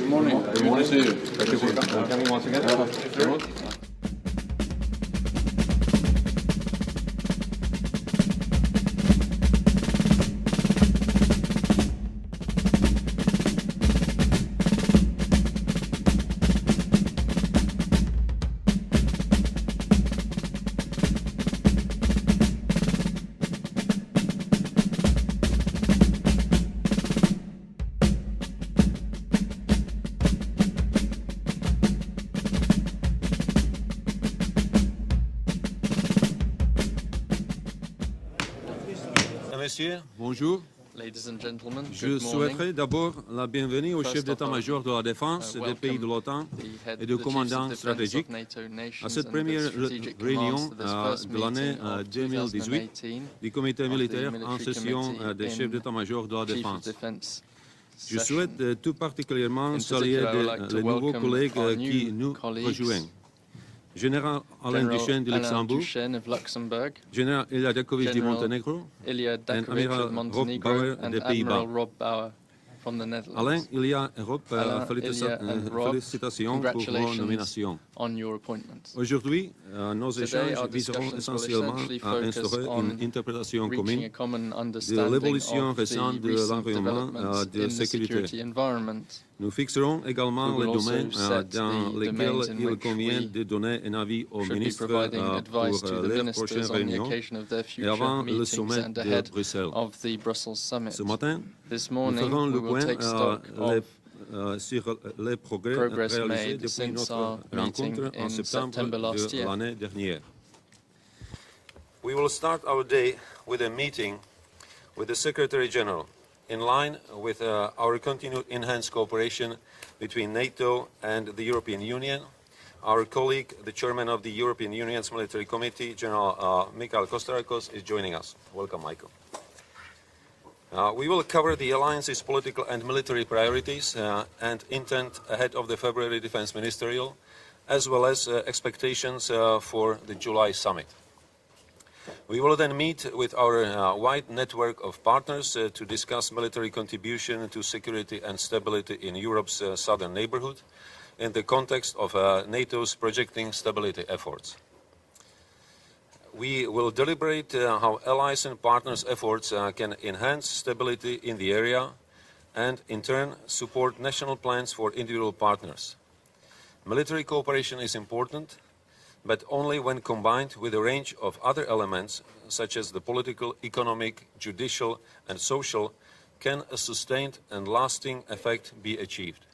Good morning. Good morning to you. Thank you for coming once again. Messieurs, bonjour. Ladies and gentlemen, Je souhaiterais d'abord la bienvenue au chef d'état-major de la défense des pays de l'OTAN et de commandants stratégiques à cette première réunion de l'année 2018 du comité militaire en session des chefs d'état-major de la défense. Je souhaite tout particulièrement saluer les nouveaux collègues qui nous rejoignent. Général Alain Duchesne de Luxembourg, Général Ilya Dakovic du Monténégro et Amiral Rob Bauer des Pays-Bas. Alain, Ilya et Rob, félicitations pour vos nominations. Aujourd'hui, nos échanges viseront essentiellement à instaurer une interprétation commune de l'évolution récente de l'environnement de sécurité. Nous fixerons également les domaines dans lesquels il convient de donner un avis aux ministres pour leur prochaine réunion et avant le sommet de Bruxelles. Ce matin, nous ferons le point sur les progrès réalisés depuis notre rencontre en septembre de l'année dernière. We will start our day with a meeting with the Secretary General, in line with our continued enhanced cooperation between NATO and the European Union. Our colleague, the chairman of the European Union's Military Committee, General Mikhail Kostarakos, is joining us. Welcome, Michael. We will cover the alliance's political and military priorities and intent ahead of the February Defense Ministerial, as well as expectations for the July summit. We will then meet with our wide network of partners to discuss military contribution to security and stability in Europe's southern neighborhood in the context of NATO's projecting stability efforts. We will deliberate how allies and partners' efforts can enhance stability in the area and, in turn, support national plans for individual partners. Military cooperation is important, but only when combined with a range of other elements, such as the political, economic, judicial, and social, can a sustained and lasting effect be achieved.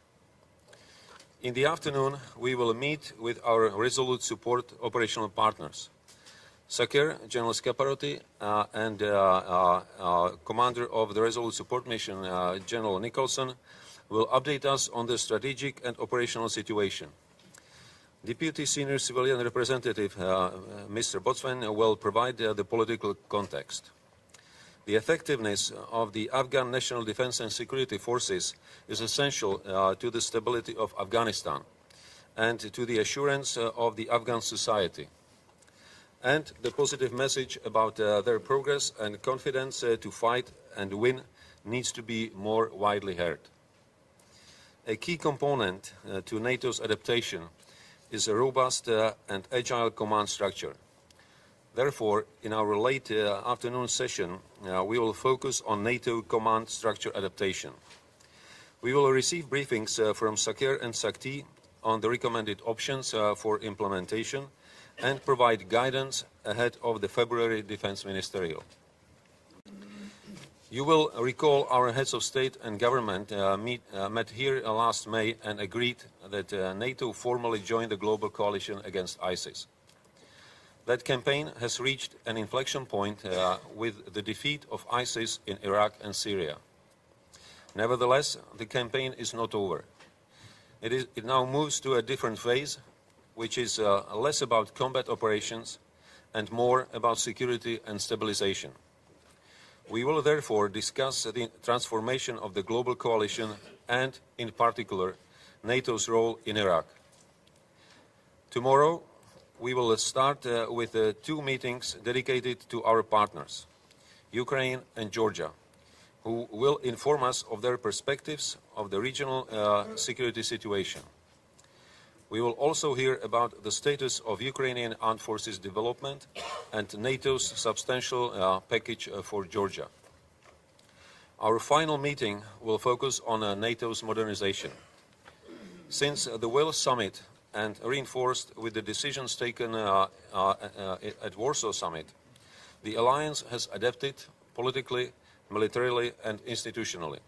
In the afternoon, we will meet with our Resolute Support operational partners. SACEUR, General Scaparotti, and Commander of the Resolute Support Mission, General Nicholson, will update us on the strategic and operational situation. Deputy Senior Civilian Representative Mr. Botswan will provide the political context. The effectiveness of the Afghan National Defense and Security Forces is essential to the stability of Afghanistan and to the assurance of the Afghan society. And the positive message about their progress and confidence to fight and win needs to be more widely heard. A key component to NATO's adaptation is a robust and agile command structure. Therefore, in our late afternoon session, we will focus on NATO command structure adaptation. We will receive briefings from SACEUR and SACT on the recommended options for implementation and provide guidance ahead of the February Defense Ministerial. You will recall our heads of state and government met here last May and agreed that NATO formally joined the global coalition against ISIS. That campaign has reached an inflection point with the defeat of ISIS in Iraq and Syria. Nevertheless, the campaign is not over. It now moves to a different phase, which is less about combat operations and more about security and stabilization. We will therefore discuss the transformation of the global coalition and, in particular, NATO's role in Iraq. Tomorrow, we will start with two meetings dedicated to our partners, Ukraine and Georgia, who will inform us of their perspectives of the regional security situation. We will also hear about the status of Ukrainian armed forces development and NATO's substantial package for Georgia. Our final meeting will focus on NATO's modernization. Since the Wales summit and reinforced with the decisions taken at Warsaw summit, the alliance has adapted politically, militarily and institutionally.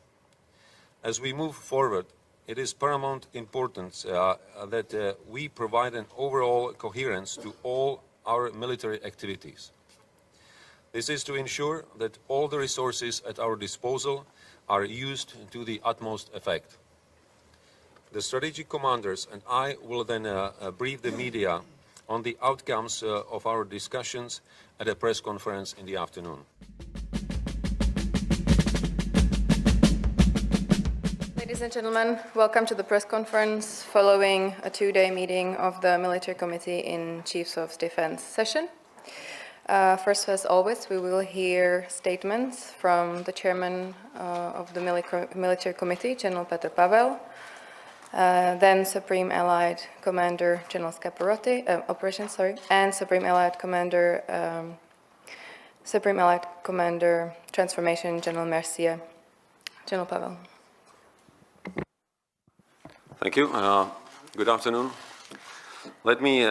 As we move forward, it is paramount importance that we provide an overall coherence to all our military activities. This is to ensure that all the resources at our disposal are used to the utmost effect. The strategic commanders and I will then brief the media on the outcomes of our discussions at a press conference in the afternoon. Ladies and gentlemen, welcome to the press conference following a two-day meeting of the Military Committee in Chiefs of Defense session. First, as always, we will hear statements from the chairman of the Military Committee, General Petr Pavel, then Supreme Allied Commander General Scaparotti, and Supreme Allied Commander Transformation General Mercier. General Pavel. Thank you. Good afternoon. Let me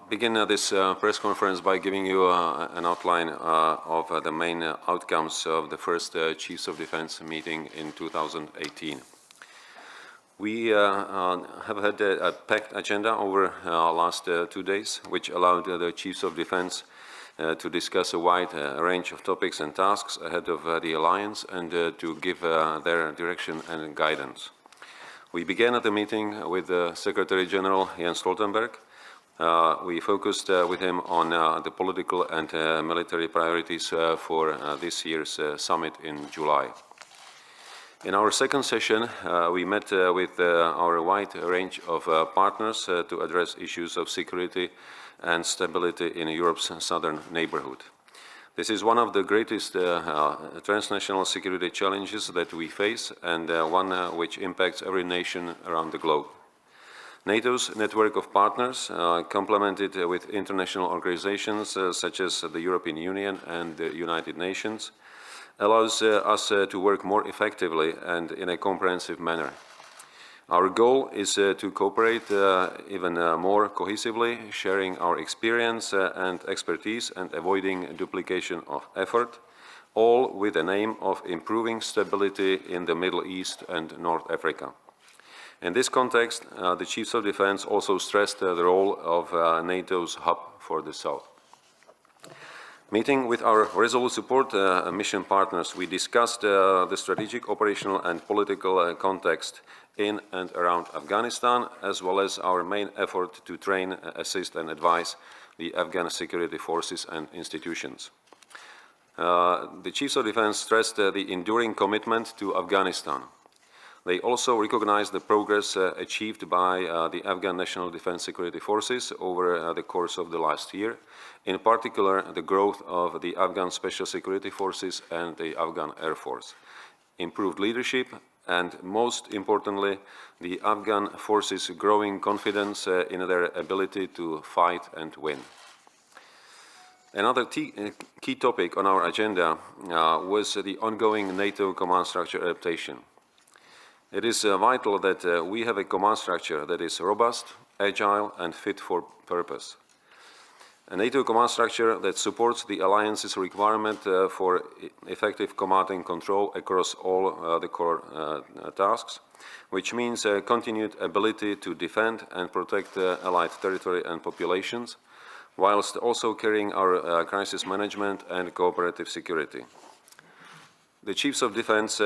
begin this press conference by giving you an outline of the main outcomes of the first Chiefs of Defense meeting in 2018. We have had a packed agenda over the last 2 days, which allowed the Chiefs of Defense to discuss a wide range of topics and tasks ahead of the alliance and to give their direction and guidance. We began at the meeting with Secretary General Jens Stoltenberg. We focused with him on the political and military priorities for this year's summit in July. In our second session, we met with our wide range of partners to address issues of security and stability in Europe's southern neighborhood. This is one of the greatest transnational security challenges that we face and one which impacts every nation around the globe. NATO's network of partners, complemented with international organizations such as the European Union and the United Nations, allows us to work more effectively and in a comprehensive manner. Our goal is to cooperate even more cohesively, sharing our experience and expertise and avoiding duplication of effort, all with the aim of improving stability in the Middle East and North Africa. In this context, the Chiefs of Defense also stressed the role of NATO's hub for the South. Meeting with our Resolute Support Mission partners, we discussed the strategic, operational and political context in and around Afghanistan, as well as our main effort to train, assist and advise the Afghan security forces and institutions. The Chiefs of Defense stressed the enduring commitment to Afghanistan. They also recognized the progress achieved by the Afghan National Defense Security Forces over the course of the last year, in particular the growth of the Afghan Special Security Forces and the Afghan Air Force, improved leadership, and most importantly, the Afghan forces' growing confidence in their ability to fight and win. Another key topic on our agenda was the ongoing NATO command structure adaptation. It is vital that we have a command structure that is robust, agile and fit for purpose. A NATO command structure that supports the alliance's requirement for effective command and control across all the core tasks, which means continued ability to defend and protect allied territory and populations, whilst also carrying our crisis management and cooperative security. The Chiefs of Defense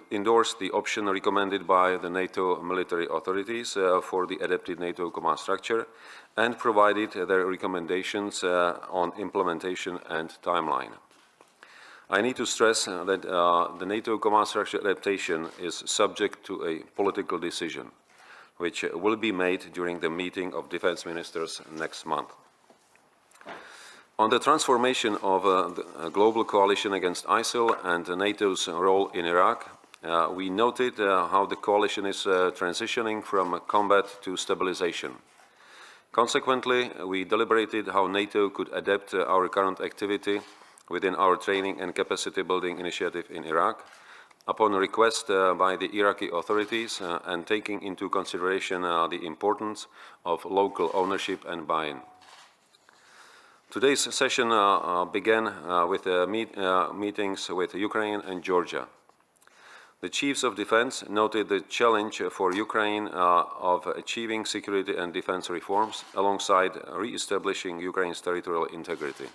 endorsed the option recommended by the NATO military authorities for the adapted NATO command structure and provided their recommendations on implementation and timeline. I need to stress that the NATO command structure adaptation is subject to a political decision, which will be made during the meeting of defense ministers next month. On the transformation of the global coalition against ISIL and NATO's role in Iraq, we noted how the coalition is transitioning from combat to stabilisation. Consequently, we deliberated how NATO could adapt our current activity within our training and capacity building initiative in Iraq, upon request by the Iraqi authorities and taking into consideration the importance of local ownership and buy-in. Today's session began with meetings with Ukraine and Georgia. The Chiefs of Defense noted the challenge for Ukraine of achieving security and defense reforms alongside re-establishing Ukraine's territorial integrity.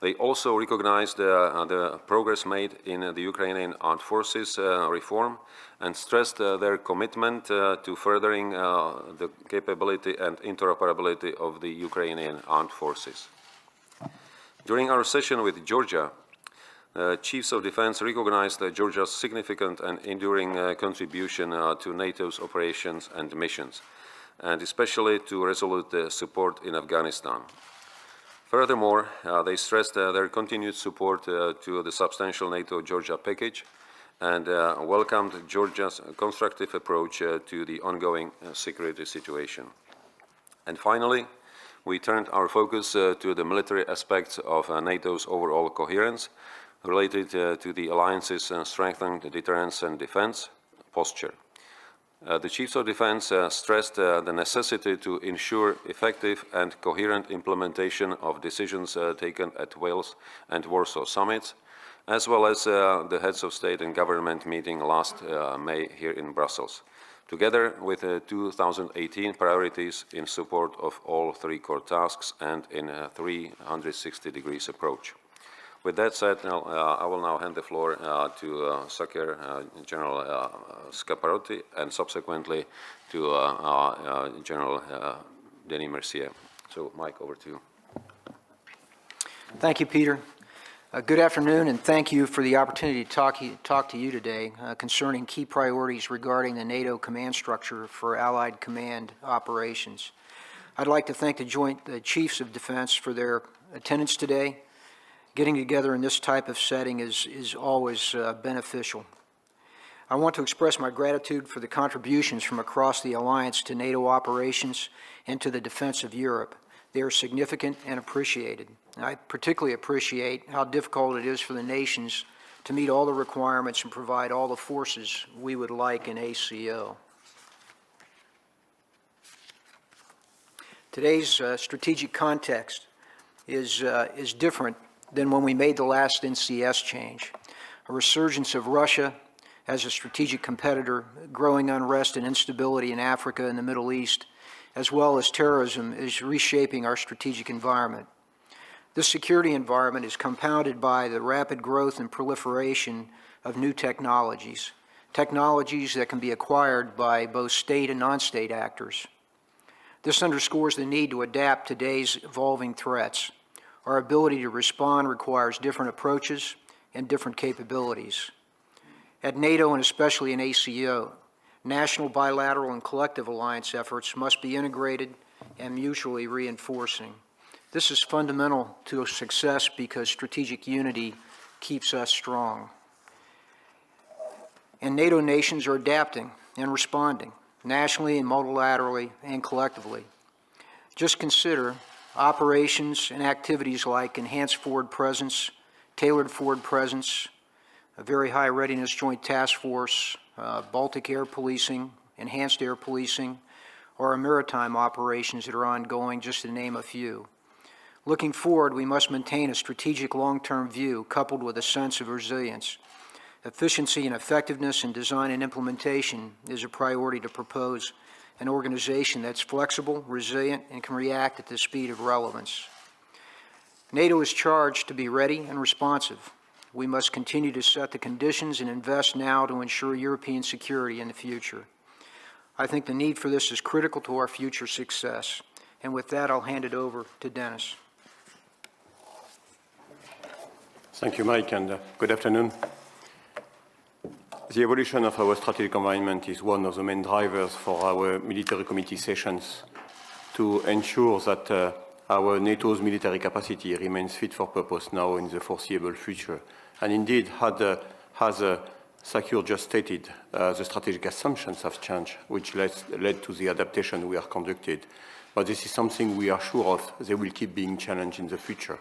They also recognized the progress made in the Ukrainian armed forces reform and stressed their commitment to furthering the capability and interoperability of the Ukrainian armed forces. During our session with Georgia, Chiefs of Defense recognized Georgia's significant and enduring contribution to NATO's operations and missions, and especially to Resolute Support in Afghanistan. Furthermore, they stressed their continued support to the substantial NATO-Georgia package and welcomed Georgia's constructive approach to the ongoing security situation. And finally, we turned our focus to the military aspects of NATO's overall coherence related to the alliance's strengthened deterrence and defense posture. The Chiefs of Defense stressed the necessity to ensure effective and coherent implementation of decisions taken at Wales and Warsaw summits, as well as the Heads of State and Government meeting last May here in Brussels, together with 2018 priorities in support of all three core tasks and in a 360-degree approach. With that said, I will now hand the floor to Secretary General Scaparotti and subsequently to General Denis Mercier. So, Mike, over to you. Thank you, Peter. Good afternoon, and thank you for the opportunity to talk to you today concerning key priorities regarding the NATO command structure for Allied command operations. I'd like to thank the Chiefs of Defense for their attendance today. Getting together in this type of setting is always beneficial. I want to express my gratitude for the contributions from across the alliance to NATO operations and to the defense of Europe. They are significant and appreciated. I particularly appreciate how difficult it is for the nations to meet all the requirements and provide all the forces we would like in ACO. Today's strategic context is different than when we made the last NCS change. A resurgence of Russia as a strategic competitor, growing unrest and instability in Africa and the Middle East, as well as terrorism, is reshaping our strategic environment. This security environment is compounded by the rapid growth and proliferation of new technologies that can be acquired by both state and non-state actors. This underscores the need to adapt to today's evolving threats. Our ability to respond requires different approaches and different capabilities. At NATO, and especially in ACO, national, bilateral, and collective alliance efforts must be integrated and mutually reinforcing. This is fundamental to success because strategic unity keeps us strong. And NATO nations are adapting and responding, nationally and multilaterally and collectively. Just consider operations and activities like enhanced forward presence, tailored forward presence, a very high readiness joint task force, Baltic air policing, enhanced air policing, or our maritime operations that are ongoing, just to name a few. Looking forward, we must maintain a strategic long-term view coupled with a sense of resilience. Efficiency and effectiveness in design and implementation is a priority to propose an organization that's flexible, resilient, and can react at the speed of relevance. NATO is charged to be ready and responsive. We must continue to set the conditions and invest now to ensure European security in the future. I think the need for this is critical to our future success. And with that, I'll hand it over to Dennis. Thank you, Mike, and good afternoon. The evolution of our strategic environment is one of the main drivers for our military committee sessions to ensure that our NATO's military capacity remains fit for purpose now in the foreseeable future. And indeed, as Secure just stated, the strategic assumptions have changed, which led to the adaptation we are conducted. But this is something we are sure of. They will keep being challenged in the future.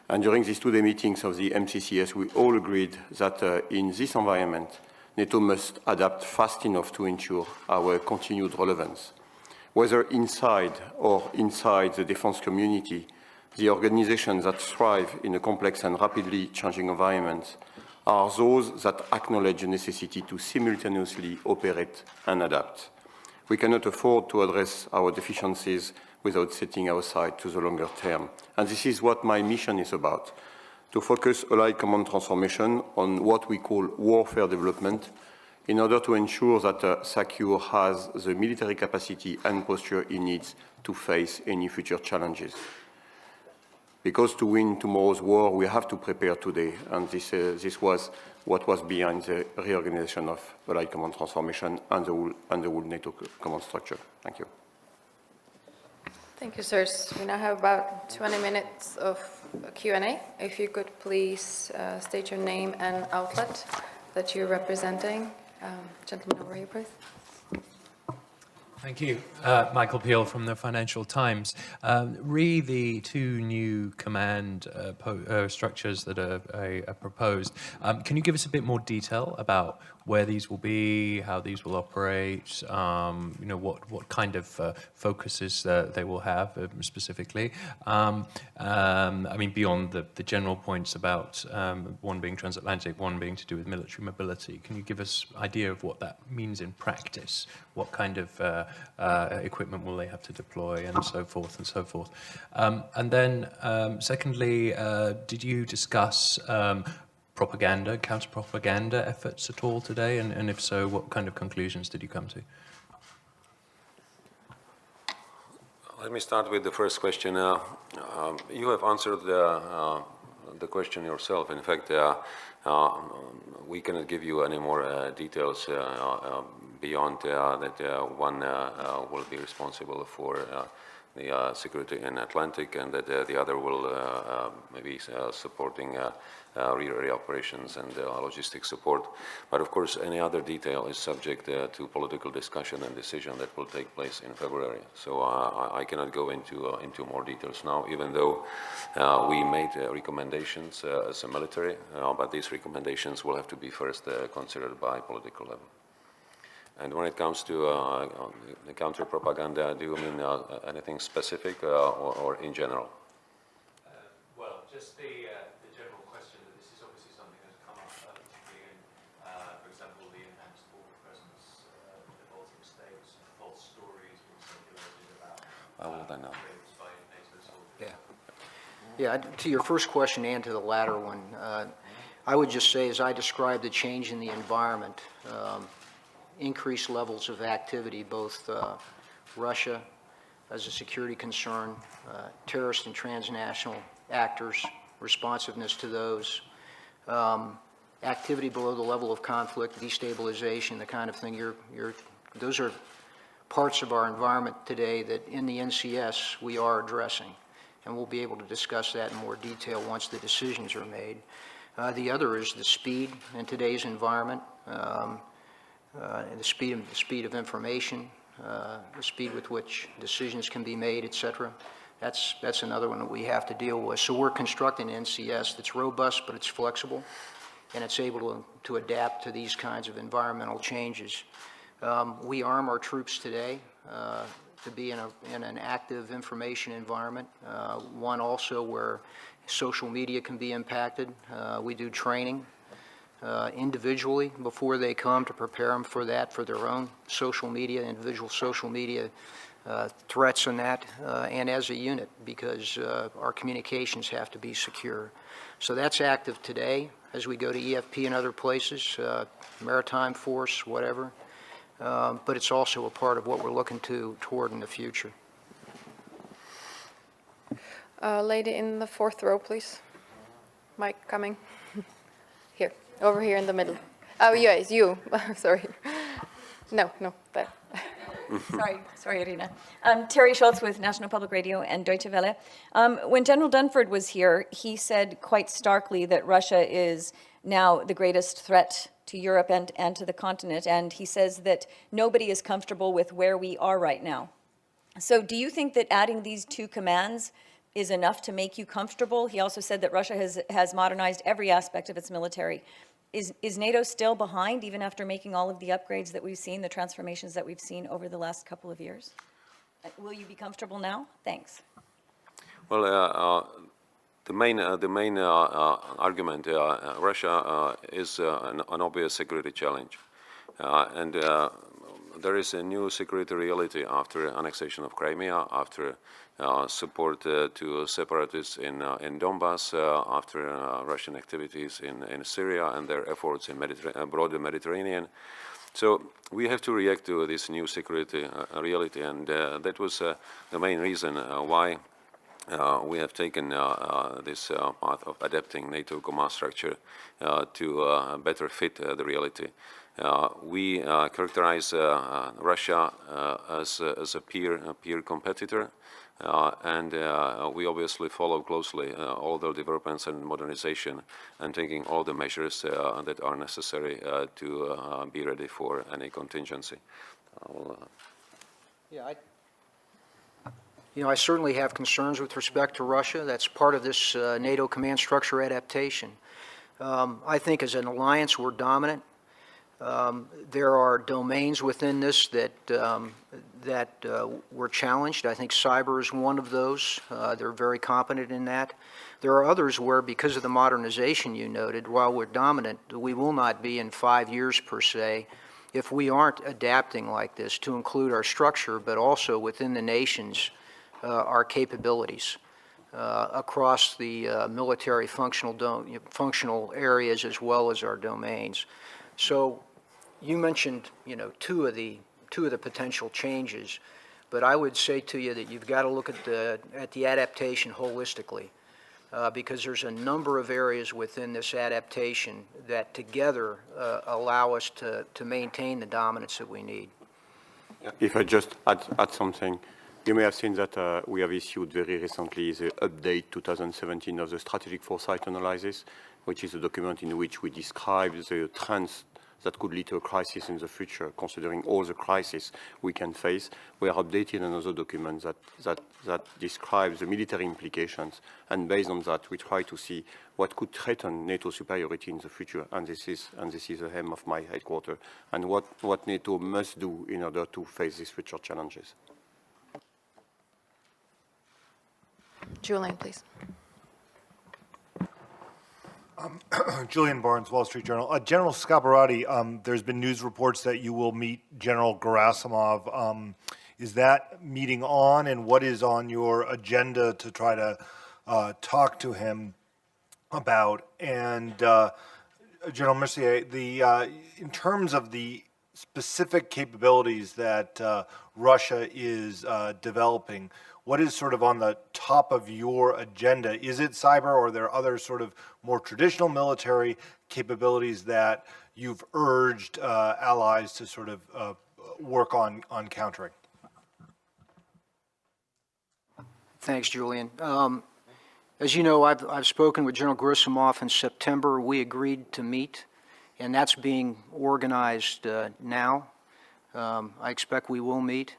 And during these two-day meetings of the MCCS, we all agreed that in this environment, NATO must adapt fast enough to ensure our continued relevance. Whether inside or inside the defense community, the organizations that thrive in a complex and rapidly changing environment are those that acknowledge the necessity to simultaneously operate and adapt. We cannot afford to address our deficiencies without setting our sight to the longer term. And this is what my mission is about, to focus Allied Command transformation on what we call warfare development in order to ensure that Secure has the military capacity and posture it needs to face any future challenges. Because to win tomorrow's war, we have to prepare today, and this was what was behind the reorganization of Allied Command transformation and the whole NATO command structure. Thank you. Thank you, sirs. We now have about 20 minutes of Q&A. If you could please state your name and outlet that you're representing. Gentleman over here, please. Thank you. Michael Peel from the Financial Times. Re the two new command structures that are proposed, can you give us a bit more detail about where these will be, how these will operate, you know, what kind of focuses they will have specifically? I mean, beyond the general points about one being transatlantic, one being to do with military mobility, can you give us an idea of what that means in practice? What kind of equipment will they have to deploy, and so forth and so forth? And then, secondly, did you discuss propaganda, counter-propaganda efforts at all today? And if so, what kind of conclusions did you come to? Let me start with the first question. You have answered the question yourself. In fact, we cannot give you any more details beyond that one will be responsible for the security in Atlantic, and that the other will maybe supporting rear area operations and logistic support. But of course, any other detail is subject to political discussion and decision that will take place in February. So I cannot go into more details now, even though we made recommendations as a military, but these recommendations will have to be first considered by political level. And when it comes to the counter-propaganda, do you mean anything specific or in general? Well, just the general question that this is obviously something that's come up, particularly in, for example, the enhanced border presence in the Baltic states, false stories being circulated about rapes by NATO soldiers. Yeah, to your first question and to the latter one, I would just say, as I described the change in the environment, increased levels of activity, both Russia as a security concern, terrorist and transnational actors, responsiveness to those, activity below the level of conflict, destabilization, the kind of thing those are parts of our environment today that in the NCS we are addressing, and we'll be able to discuss that in more detail once the decisions are made. The other is the speed in today's environment. The speed of information, the speed with which decisions can be made, etc. That's another one that we have to deal with. So we're constructing an NCS that's robust, but it's flexible, and it's able to adapt to these kinds of environmental changes. We arm our troops today to be in an active information environment, one also where social media can be impacted. We do training individually before they come to prepare them for that, for their own social media, individual social media threats and that, and as a unit, because our communications have to be secure. So that's active today as we go to EFP and other places, maritime force, whatever, but it's also a part of what we're looking toward in the future. Lady in the fourth row, please. Mike coming. Here. Over here in the middle. Oh, yes, you. Sorry. No, that. Sorry, Irina. Terry Schultz with National Public Radio and Deutsche Welle. When General Dunford was here, he said quite starkly that Russia is now the greatest threat to Europe and to the continent, and he says that nobody is comfortable with where we are right now. So do you think that adding these two commands is enough to make you comfortable? He also said that Russia has modernized every aspect of its military. Is NATO still behind, even after making all of the upgrades that we've seen, the transformations that we've seen over the last couple of years? Will you be comfortable now? Thanks. Well, the main argument, Russia is an obvious security challenge. And there is a new security reality after annexation of Crimea, after support to separatists in Donbass, after Russian activities in Syria and their efforts in broader Mediterranean. So we have to react to this new security reality, and that was the main reason why we have taken this path of adapting NATO command structure to better fit the reality. We characterize Russia as a peer competitor, and we obviously follow closely all the developments and modernization, and taking all the measures that are necessary to be ready for any contingency. I certainly have concerns with respect to Russia. That's part of this NATO command structure adaptation. I think as an alliance, we're dominant. There are domains within this that were challenged. I think cyber is one of those. They're very competent in that. There are others where, because of the modernization you noted, while we're dominant, we will not be in 5 years per se if we aren't adapting like this to include our structure, but also within the nations, our capabilities across the military functional areas as well as our domains. So you mentioned, two of the potential changes, but I would say to you that you've got to look at the adaptation holistically, because there's a number of areas within this adaptation that together allow us to maintain the dominance that we need. If I just add something. You may have seen that we have issued very recently the update 2017 of the strategic foresight analysis, which is a document in which we describe the trends that could lead to a crisis in the future, considering all the crises we can face. We are updating another document that describes the military implications, and based on that, we try to see what could threaten NATO superiority in the future, and this is the aim of my headquarters, and what NATO must do in order to face these future challenges. Julian, please. Julian Barnes, Wall Street Journal. General Scaparrotti, there's been news reports that you will meet General Gerasimov. Is that meeting on, and what is on your agenda to try to talk to him about? And General Mercier, in terms of the specific capabilities that Russia is developing, what is sort of on the top of your agenda? Is it cyber, or are there other sort of more traditional military capabilities that you've urged allies to sort of work on countering? Thanks, Julian. As you know, I've spoken with General Gerasimov in September. We agreed to meet, and that's being organized now. I expect we will meet,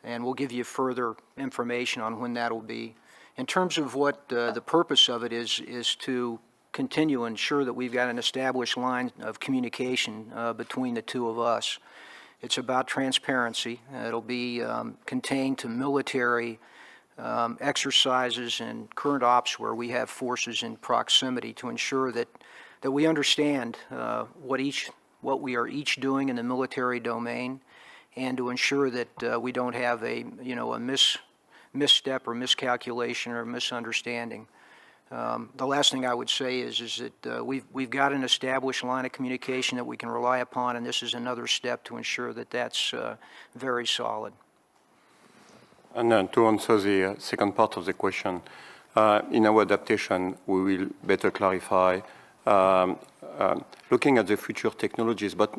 and we'll give you further information on when that will be. In terms of what the purpose of it is to continue and ensure that we've got an established line of communication between the two of us. It's about transparency. It'll be contained to military exercises and current ops where we have forces in proximity to ensure that we understand what we are each doing in the military domain, and to ensure that we don't have a misstep or miscalculation or misunderstanding. The last thing I would say is that we've got an established line of communication that we can rely upon, and this is another step to ensure that that's very solid. And to answer the second part of the question, in our adaptation, we will better clarify, looking at the future technologies, but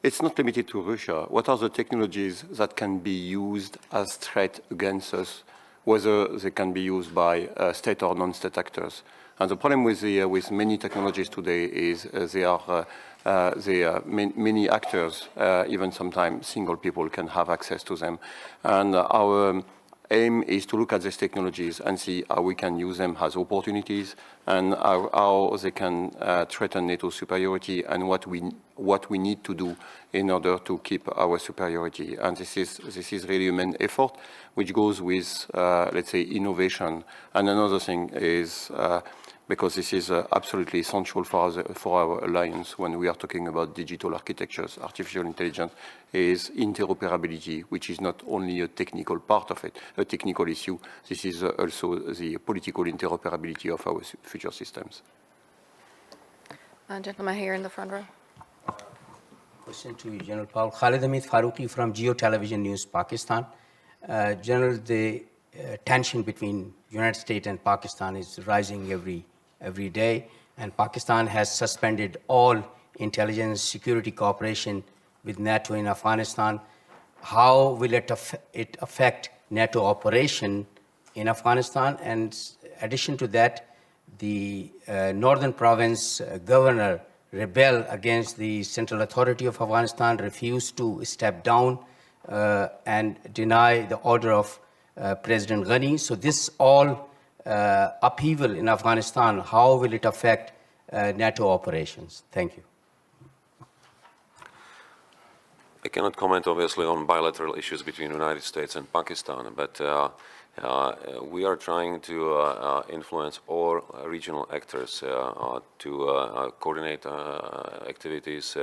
it's not limited to Russia. What are the technologies that can be used as threat against us, whether they can be used by state or non-state actors? And the problem with many technologies today is many actors, even sometimes single people, can have access to them. And our aim is to look at these technologies and see how we can use them as opportunities and how they can threaten NATO superiority and what we need to do in order to keep our superiority. And this is really a main effort, which goes with, let's say, innovation. And another thing is, because this is absolutely essential for our alliance when we are talking about digital architectures, artificial intelligence, is interoperability, which is not only a technical part of it, a technical issue. This is also the political interoperability of our future systems. Gentleman here in the front row. Question to General Pavel. Khalid Hamid Farooqi from Geo Television News, Pakistan. General, the tension between United States and Pakistan is rising every day, and Pakistan has suspended all intelligence security cooperation with NATO in Afghanistan. How will it affect NATO operation in Afghanistan? And in addition to that, the northern province governor rebelled against the central authority of Afghanistan, refused to step down and deny the order of President Ghani. So this all upheaval in Afghanistan, how will it affect NATO operations? Thank you. I cannot comment, obviously, on bilateral issues between the United States and Pakistan, but we are trying to influence all regional actors to coordinate activities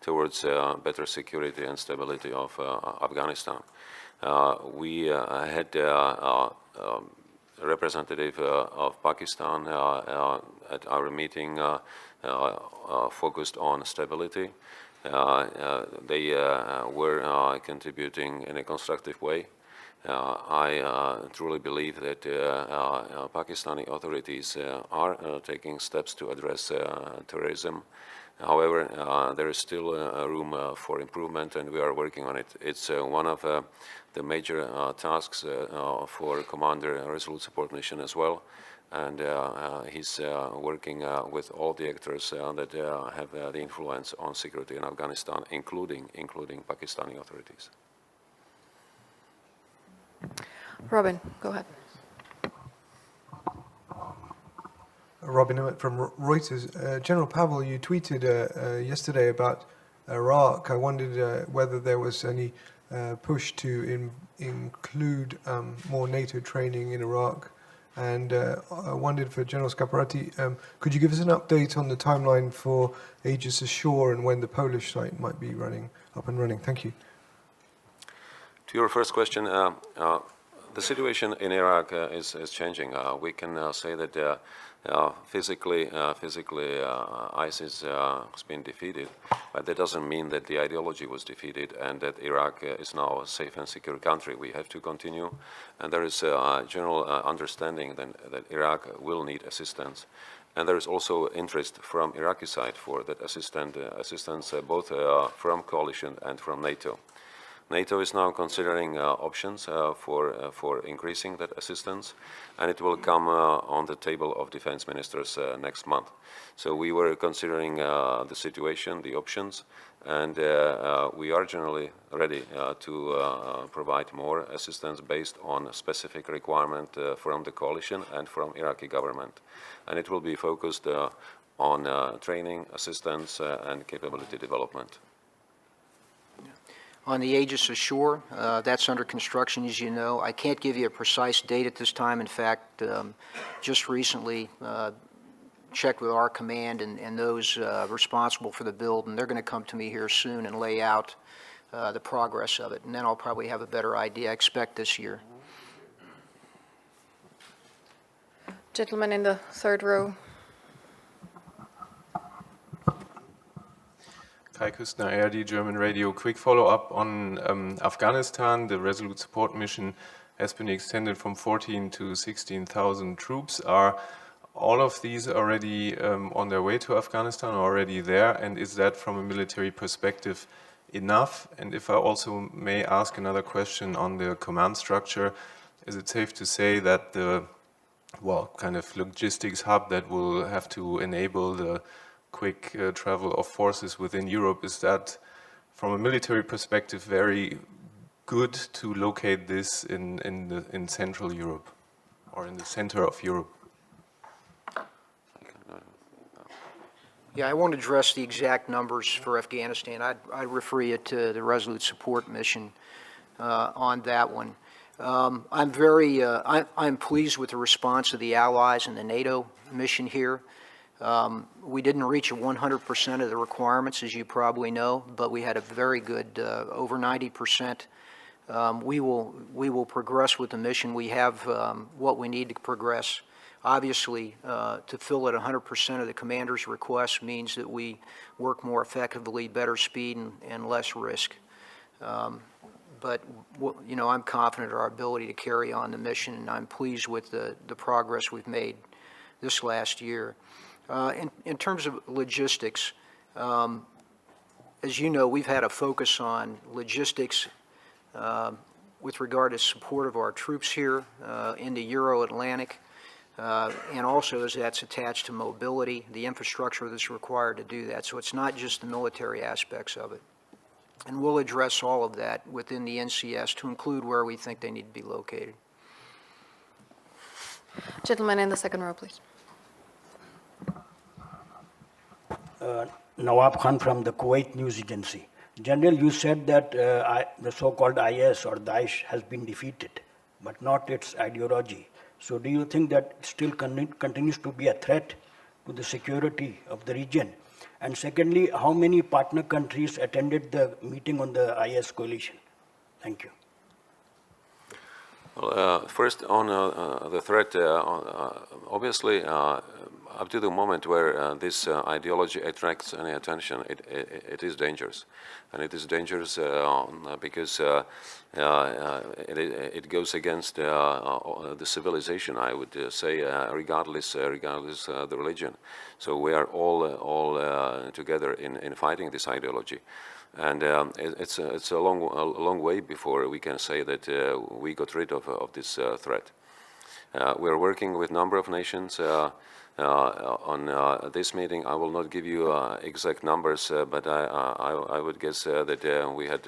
towards better security and stability of Afghanistan. We had a representative of Pakistan at our meeting focused on stability. They were contributing in a constructive way. I truly believe that Pakistani authorities are taking steps to address terrorism. However, there is still room for improvement, and we are working on it. It's one of the major tasks for Commander Resolute Support Mission as well, and he's working with all the actors that have the influence on security in Afghanistan, including Pakistani authorities. Robin, go ahead. Robin Emmett from Reuters. General Pavel, you tweeted yesterday about Iraq. I wondered whether there was any push to include more NATO training in Iraq. And I wondered for General Scaparrotti, could you give us an update on the timeline for Aegis Ashore and when the Polish site might be up and running? Thank you. To your first question, the situation in Iraq is changing. We can say that physically ISIS has been defeated, but that doesn't mean that the ideology was defeated and that Iraq is now a safe and secure country. We have to continue, and there is a general understanding that Iraq will need assistance. And there is also interest from Iraqi side for that assistance both from coalition and from NATO. NATO is now considering options for increasing that assistance, and it will come on the table of defense ministers next month. So we were considering the situation, the options, and we are generally ready to provide more assistance based on a specific requirement from the coalition and from Iraqi government. And it will be focused on training, assistance, and capability development. On the Aegis Ashore, that's under construction, as you know. I can't give you a precise date at this time. In fact, just recently checked with our command and those responsible for the build, and they're going to come to me here soon and lay out the progress of it. And then I'll probably have a better idea. I expect this year. Gentleman in the third row. Kai Küstner, ARD German Radio. Quick follow-up on Afghanistan. The Resolute Support Mission has been extended from 14 to 16,000 troops. Are all of these already on their way to Afghanistan, already there? And is that, from a military perspective, enough? And if I also may ask another question on the command structure, is it safe to say that the, well, kind of logistics hub that will have to enable the quick travel of forces within Europe, is that from a military perspective very good to locate this in Central Europe or in the center of Europe? Yeah, I won't address the exact numbers for Afghanistan. I'd refer you to the Resolute Support Mission on that one. I'm pleased with the response of the allies and the NATO mission here. We didn't reach 100% of the requirements, as you probably know, but we had a very good, over 90%. We will progress with the mission. We have what we need to progress. Obviously, to fill at 100% of the commander's requests means that we work more effectively, better speed, and less risk. But you know, I'm confident in our ability to carry on the mission, and I'm pleased with the progress we've made this last year. In terms of logistics, as you know, we've had a focus on logistics with regard to support of our troops here in the Euro-Atlantic, and also as that's attached to mobility, the infrastructure that's required to do that. So it's not just the military aspects of it. And we'll address all of that within the NCS to include where we think they need to be located. Gentleman in the second row, please. Nawab Khan from the Kuwait News Agency. General, you said that the so-called IS or Daesh has been defeated, but not its ideology. So do you think that it still continues to be a threat to the security of the region? And secondly, how many partner countries attended the meeting on the IS coalition? Thank you. Well, first on the threat, obviously, up to the moment where this ideology attracts any attention, it is dangerous. And it is dangerous because it goes against the civilization, I would say, regardless the religion. So we are all together in fighting this ideology. And it's a long way before we can say that we got rid of this threat. We are working with a number of nations on this meeting. I will not give you exact numbers, but I would guess that we had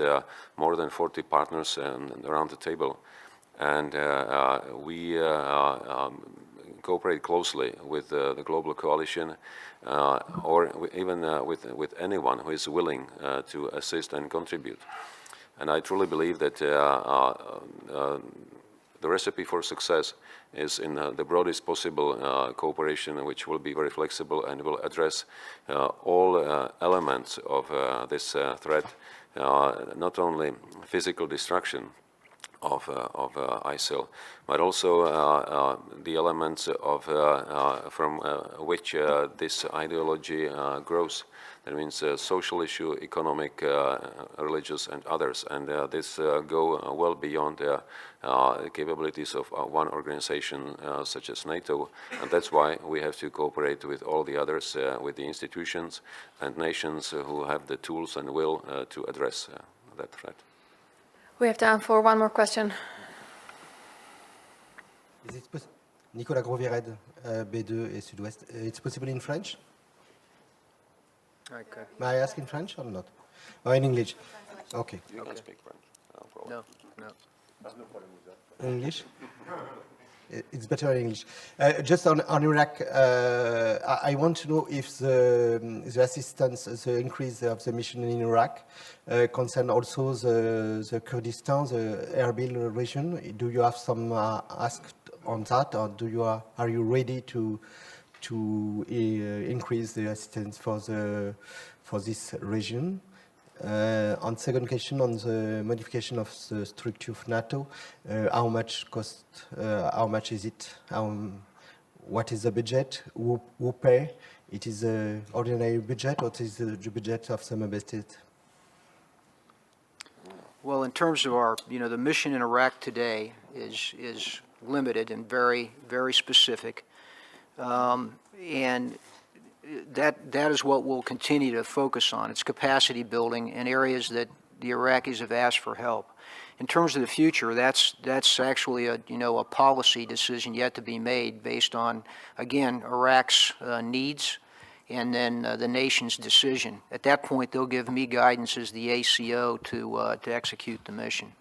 more than 40 partners around the table, and we cooperate closely with the global coalition, or even with anyone who is willing to assist and contribute. And I truly believe that the recipe for success is in the broadest possible cooperation, which will be very flexible and will address all elements of this threat, not only physical destruction of ISIL, but also the elements of from which this ideology grows. That means social issue, economic, religious, and others. And this go well beyond the capabilities of one organization such as NATO. And that's why we have to cooperate with all the others, with the institutions and nations who have the tools and will to address that threat. We have time for one more question. Is it Nicolas Groviered, B2 et Sud-Ouest. It's possible in French? Okay. May I ask in French or not? Or in English? Okay. You can speak French. No problem. No. English? It's better in English. Just on Iraq, I want to know if the assistance, the increase of the mission in Iraq concern also the Kurdistan, the Erbil region. Do you have some ask on that, or are you ready to increase the assistance for this region? On second question, on the modification of the structure of NATO, how much cost? How much is it? What is the budget? Who pay? It is an ordinary budget, or it is the budget of some member state? Well, in terms of our, the mission in Iraq today is limited and very, very specific. And that is what we'll continue to focus on. It's capacity building in areas that the Iraqis have asked for help. In terms of the future, that's actually a policy decision yet to be made based on, again, Iraq's needs and then the nation's decision. At that point, they'll give me guidance as the ACO to execute the mission.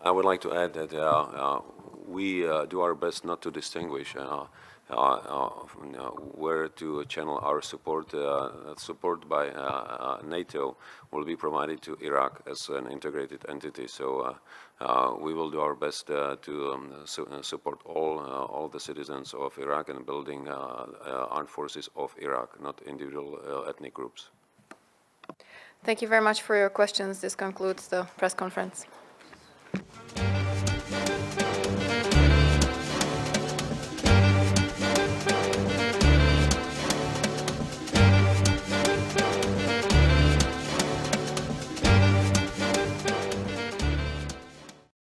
I would like to add that we do our best not to distinguish where to channel our support. Support by NATO will be provided to Iraq as an integrated entity. So we will do our best to support all the citizens of Iraq and building armed forces of Iraq, not individual ethnic groups. Thank you very much for your questions. This concludes the press conference.